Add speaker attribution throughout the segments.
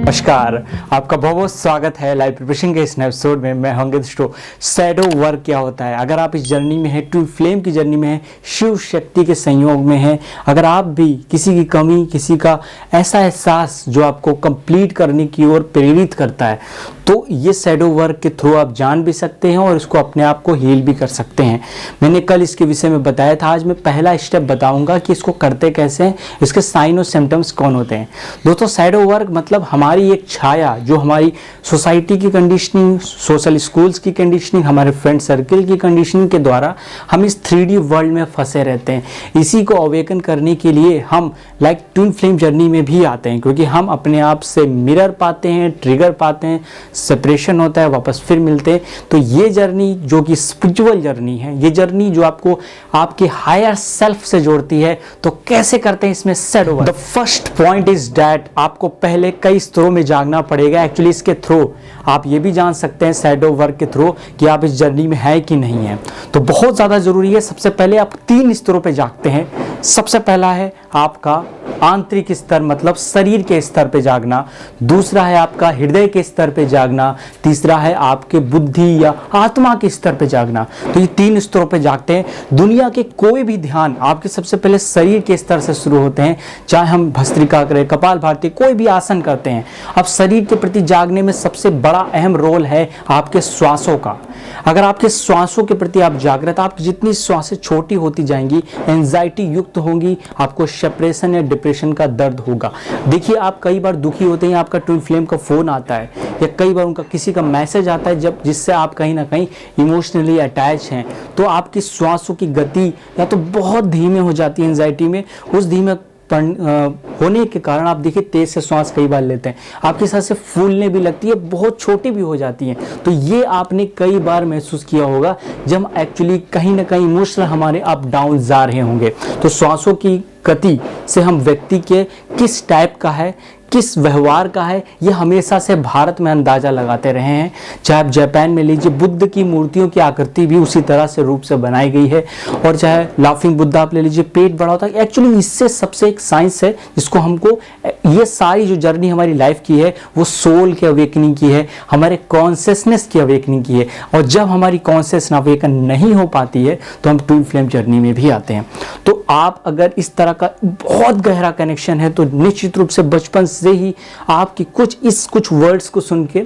Speaker 1: नमस्कार, आपका बहुत बहुत स्वागत है लाइव प्रिपरेशन के इस एपिसोड में। मैं होंगे दोस्तों शैडो वर्क क्या होता है। अगर आप इस जर्नी में हैं, ट्विन फ्लेम की जर्नी में हैं, शिव शक्ति के संयोग में हैं, अगर आप भी किसी की कमी, किसी का ऐसा एहसास जो आपको कंप्लीट करने की ओर प्रेरित करता है, तो ये शैडो वर्क के थ्रू आप जान भी सकते हैं और इसको अपने आप को हील भी कर सकते हैं। मैंने कल इसके विषय में बताया था, आज मैं पहला स्टेप बताऊंगा कि इसको करते कैसे हैं, इसके साइन और सिम्टम्स कौन होते हैं। दोस्तों शैडो वर्क मतलब हमारी एक छाया जो हमारी सोसाइटी की कंडीशनिंग, सोशल स्कूल्स की कंडीशनिंग, हमारे फ्रेंड सर्किल की कंडीशनिंग के द्वारा हम इस 3D वर्ल्ड में फंसे रहते हैं। इसी को अवेकन करने के लिए हम लाइक ट्विन फ्लेम जर्नी में भी आते हैं, क्योंकि हम अपने आप से मिरर पाते हैं, ट्रिगर पाते हैं, सेपरेशन होता है, वापस फिर मिलते हैं। तो ये जर्नी जो कि स्पिरिचुअल जर्नी है, ये जर्नी जो आपको आपके हायर सेल्फ से जोड़ती है, तो कैसे करते हैं इसमें shadow work. The first point is that आपको पहले कई स्तरों में जागना पड़ेगा। एक्चुअली इसके थ्रू आप ये भी जान सकते हैं शैडो वर्क के थ्रू कि आप इस जर्नी में है कि नहीं है। तो बहुत ज़्यादा ज़रूरी है। सबसे पहले आप 3 स्तरों पे जागते हैं। सबसे पहला है आपका आंतरिक स्तर, मतलब शरीर के स्तर पे जागना। दूसरा है आपका हृदय के स्तर पे जागना। तीसरा है आपके बुद्धि या आत्मा के स्तर पे जागना। तो ये 3 स्तरों पे जागते हैं। दुनिया के कोई भी ध्यान आपके सबसे पहले शरीर के स्तर से शुरू होते हैं। चाहे हम भस्त्रिका करें, कपालभाति, कोई भी आसन करते हैं, अब शरीर के प्रति जागने में सबसे बड़ा अहम रोल है आपके श्वासों का। अगर आपके श्वासों के प्रति आप जागृत, आपकी जितनी श्वासें छोटी होती जाएंगी, एंजाइटी युक्त होंगी, आपको सेपरेशन या डिप्रेशन का दर्द होगा। देखिए, आप कई बार दुखी होते हैं, आपका ट्विन फ्लेम का फोन आता है या कई बार उनका किसी का मैसेज आता है जब जिससे आप कहीं ना कहीं इमोशनली अटैच हैं, तो आपकी श्वासों की गति या तो बहुत धीमे हो जाती है एंजाइटी में। उस धीमे होने के कारण आप देखिए तेज से श्वास कई बार लेते हैं, आपकी सांसें फूलने भी लगती है, बहुत छोटी भी हो जाती हैं। तो ये आपने कई बार महसूस किया होगा जब एक्चुअली कहीं ना कहीं इमोशनल हमारे अप डाउन जा रहे होंगे। तो श्वासों की गति से हम व्यक्ति के किस टाइप का है, किस व्यवहार का है, ये हमेशा से भारत में अंदाजा लगाते रहे हैं। चाहे आप जापान में लीजिए, बुद्ध की मूर्तियों की आकृति भी उसी तरह से रूप से बनाई गई है। और चाहे लाफिंग बुद्धा आप ले लीजिए, पेट बड़ा होता है। एक्चुअली इससे सबसे एक साइंस है जिसको हमको, ये सारी जो जर्नी हमारी लाइफ की है वो सोल की अवेकनिंग की है, हमारे कॉन्शियसनेस की अवेकनिंग की है। और जब हमारी कॉन्शियस अवेकन नहीं हो पाती है तो हम ट्विन फ्लेम जर्नी में भी आते हैं। तो आप अगर इस तरह का बहुत गहरा कनेक्शन है तो निश्चित रूप से बचपन से ही आपकी कुछ वर्ड्स को सुन के,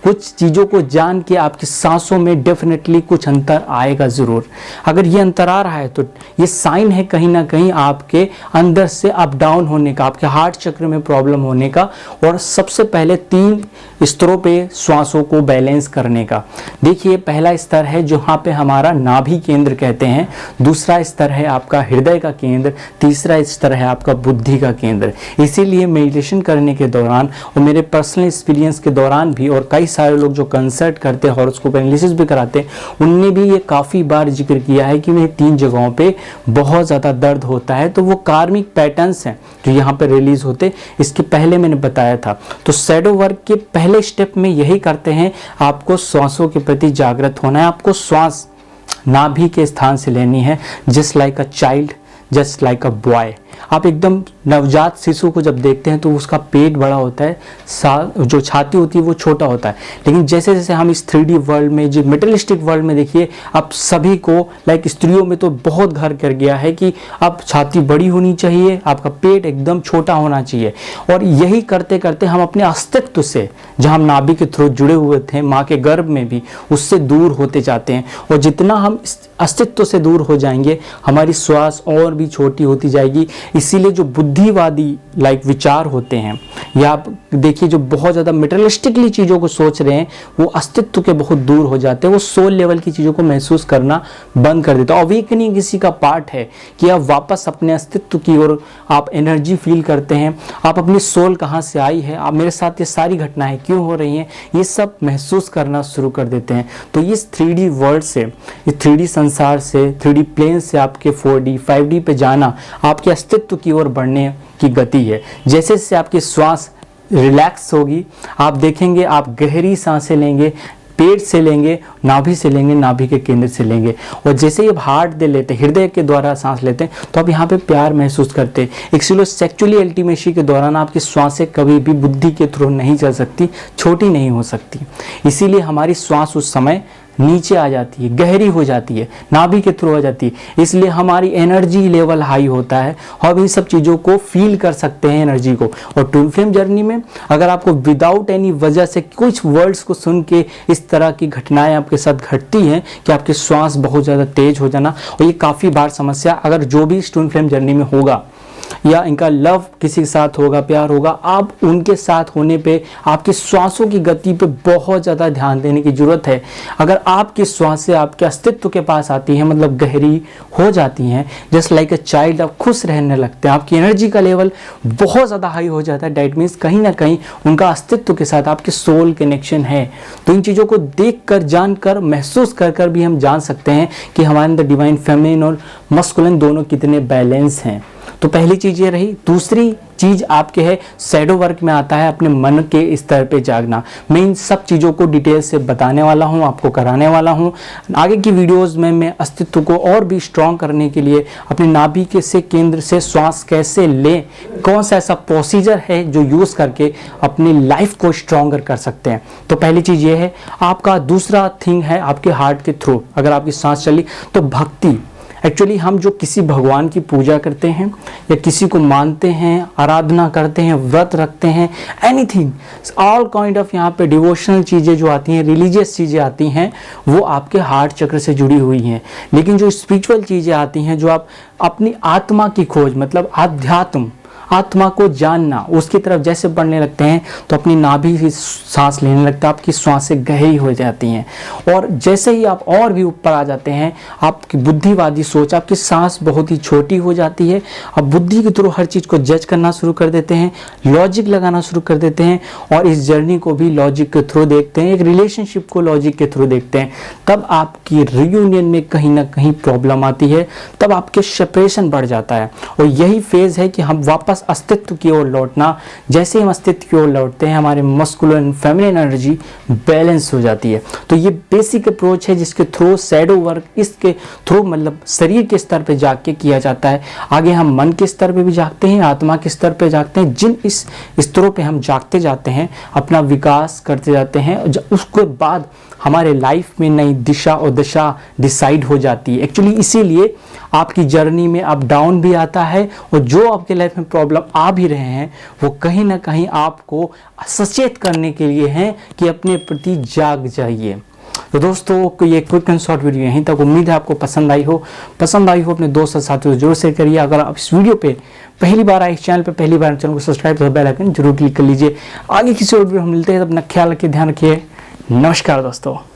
Speaker 1: कुछ चीज़ों को जान के आपकी सांसों में डेफिनेटली कुछ अंतर आएगा ज़रूर। अगर ये अंतर आ रहा है तो ये साइन है कहीं ना कहीं आपके अंदर से अप डाउन होने का, आपके हार्ट चक्र में प्रॉब्लम होने का। और सबसे पहले 3 स्तरों पे श्वासों को बैलेंस करने का। देखिए, पहला स्तर है जहाँ पे हमारा नाभि केंद्र कहते हैं, दूसरा स्तर है आपका हृदय का केंद्र, तीसरा स्तर है आपका बुद्धि का केंद्र। इसीलिए मेडिटेशन करने के दौरान और मेरे पर्सनल एक्सपीरियंस के दौरान भी, और कई सारे लोग जो कंसल्ट करते हैं, हॉरोस्कोप एनालिसिस भी कराते हैं, उनने भी ये काफ़ी बार जिक्र किया है कि मेरे 3 जगहों पे बहुत ज़्यादा दर्द होता है। तो वो कार्मिक पैटर्न्स हैं जो यहाँ पे रिलीज होते, इसके पहले मैंने बताया था। तो शैडो वर्क के पहले स्टेप में यही करते हैं, आपको श्वासों के प्रति जागृत होना है। आपको श्वास नाभि के स्थान से लेनी है, just like a child, just like a boy. आप एकदम नवजात शिशु को जब देखते हैं तो उसका पेट बड़ा होता है, जो छाती होती है वो छोटा होता है। लेकिन जैसे जैसे हम इस 3D वर्ल्ड में, जो मेटलिस्टिक वर्ल्ड में देखिए, अब सभी को लाइक स्त्रियों में तो बहुत घर कर गया है कि अब छाती बड़ी होनी चाहिए, आपका पेट एकदम छोटा होना चाहिए। और यही करते करते हम अपने अस्तित्व से, जहाँ हम नाभि के थ्रू जुड़े हुए थे माँ के गर्भ में भी, उससे दूर होते जाते हैं। और जितना हम अस्तित्व से दूर हो जाएंगे, हमारी श्वास और भी छोटी होती जाएगी। इसीलिए जो बुद्धिवादी लाइक विचार होते हैं, या आप देखिए जो बहुत ज़्यादा मटेरियलिस्टिकली चीज़ों को सोच रहे हैं, वो अस्तित्व के बहुत दूर हो जाते हैं। वो सोल लेवल की चीज़ों को महसूस करना बंद कर देते हैं। अवेकनिंग किसी का पार्ट है कि आप वापस अपने अस्तित्व की ओर आप एनर्जी फील करते हैं, आप अपनी सोल कहाँ से आई है, आप मेरे साथ ये सारी घटनाएं क्यों हो रही हैं, ये सब महसूस करना शुरू कर देते हैं। तो इस 3D वर्ल्ड से, इस 3D संसार से, 3D प्लेन से आपके 4D 5D पे जाना आपके अस्तित्व की ओर बढ़ने की गति है। जैसे जैसे आपकी श्वास रिलैक्स होगी, आप देखेंगे आप गहरी सांसें लेंगे, पेट से लेंगे, नाभि से लेंगे, नाभि के केंद्र से लेंगे। और जैसे ही आप हार्ट दे लेते हैं, हृदय के द्वारा सांस लेते हैं, तो आप यहाँ पे प्यार महसूस करते हैं। एक्चुअली सेक्चुअली इंटीमेसी के दौरान आपकी श्वासें कभी भी बुद्धि के थ्रू नहीं चल सकती, छोटी नहीं हो सकती। इसीलिए हमारी श्वास उस समय नीचे आ जाती है, गहरी हो जाती है, नाभि के थ्रू आ जाती है। इसलिए हमारी एनर्जी लेवल हाई होता है और इन सब चीज़ों को फील कर सकते हैं एनर्जी को। और ट्विन फ्लेम जर्नी में अगर आपको विदाउट एनी वजह से कुछ वर्ड्स को सुन के इस तरह की घटनाएं आपके साथ घटती हैं कि आपकी श्वास बहुत ज़्यादा तेज हो जाना, और ये काफ़ी बार समस्या अगर जो भी ट्विन फ्लेम जर्नी में होगा या इनका लव किसी के साथ होगा, प्यार होगा, आप उनके साथ होने पे आपकी श्वासों की गति पे बहुत ज़्यादा ध्यान देने की ज़रूरत है। अगर आपकी श्वासें आपके अस्तित्व के पास आती हैं, मतलब गहरी हो जाती हैं, जस्ट लाइक अ चाइल्ड, आप खुश रहने लगते हैं, आपकी एनर्जी का लेवल बहुत ज़्यादा हाई हो जाता है, डैट मीन्स कहीं ना कहीं उनका अस्तित्व के साथ आपके सोल कनेक्शन है। तो इन चीज़ों को देख कर, जान कर, महसूस कर कर भी हम जान सकते हैं कि हमारे अंदर डिवाइन फेमिनिन और मस्कुलिन दोनों कितने बैलेंस हैं। तो पहली चीज़ ये रही। दूसरी चीज़ आपके है शैडो वर्क में आता है अपने मन के स्तर पे जागना। मैं इन सब चीज़ों को डिटेल से बताने वाला हूँ, आपको कराने वाला हूँ। आगे की वीडियोस में मैं अस्तित्व को और भी स्ट्रॉन्ग करने के लिए अपने नाभि के से केंद्र से श्वास कैसे लें, कौन सा ऐसा प्रोसीजर है जो यूज़ करके अपनी लाइफ को स्ट्रॉन्गर कर सकते हैं। तो पहली चीज़ ये है। आपका दूसरा थिंग है आपके हार्ट के थ्रू अगर आपकी सांस चली तो भक्ति। एक्चुअली हम जो किसी भगवान की पूजा करते हैं या किसी को मानते हैं, आराधना करते हैं, व्रत रखते हैं, एनीथिंग, ऑल काइंड ऑफ यहाँ पे डिवोशनल चीज़ें जो आती हैं, रिलीजियस चीज़ें आती हैं, वो आपके हार्ट चक्र से जुड़ी हुई हैं। लेकिन जो स्पिरिचुअल चीज़ें आती हैं, जो आप अपनी आत्मा की खोज, मतलब आध्यात्म, आत्मा को जानना, उसकी तरफ जैसे बढ़ने लगते हैं तो अपनी नाभि से सांस लेने लगता है, आपकी श्वासें गहरी हो जाती हैं। और जैसे ही आप और भी ऊपर आ जाते हैं, आपकी बुद्धिवादी सोच, आपकी सांस बहुत ही छोटी हो जाती है। आप बुद्धि के थ्रू हर चीज़ को जज करना शुरू कर देते हैं, लॉजिक लगाना शुरू कर देते हैं, और इस जर्नी को भी लॉजिक के थ्रू देखते हैं, एक रिलेशनशिप को लॉजिक के थ्रू देखते हैं। तब आपकी रियूनियन में कहीं ना कहीं प्रॉब्लम आती है, तब आपके सेपरेशन बढ़ जाता है। और यही फेज है कि हम वापस अस्तित्व की ओर लौटना। जैसे हम अस्तित्व की ओर लौटते हैं, हमारे मस्कुलिन फेमिनिन एनर्जी बैलेंस हो जाती है। तो ये बेसिक अप्रोच है जिसके थ्रू शैडो वर्क, इसके थ्रू मतलब शरीर के स्तर पे जाग के किया जाता है। आगे हम मन के स्तर पे भी जागते हैं, आत्मा के स्तर पे जागते हैं। जिन इस स्तरों पे हम जागते जाते हैं, अपना विकास करते जाते हैं, उसके बाद हमारे लाइफ में नई दिशा और दशा डिसाइड हो जाती है। एक्चुअली इसीलिए आपकी जर्नी में अप डाउन भी आता है, और जो आपके लाइफ में प्रॉब्लम आ भी रहे हैं वो कहीं ना कहीं आपको सचेत करने के लिए हैं कि अपने प्रति जाग जाइए। तो दोस्तों ये क्विक एंड शॉर्ट वीडियो यहीं तक। उम्मीद है आपको पसंद आई हो अपने दोस्त और साथियों से जरूर शेयर करिए। अगर आप इस वीडियो पे पहली बार आए, इस चैनल पे पहली बार, चैनल को सब्सक्राइब कर बेल आइकन जरूर क्लिक कर लीजिए। आगे किसी और वीडियो हम मिलते हैं, अपना ख्याल रखिए, ध्यान रखिए। नमस्कार दोस्तों।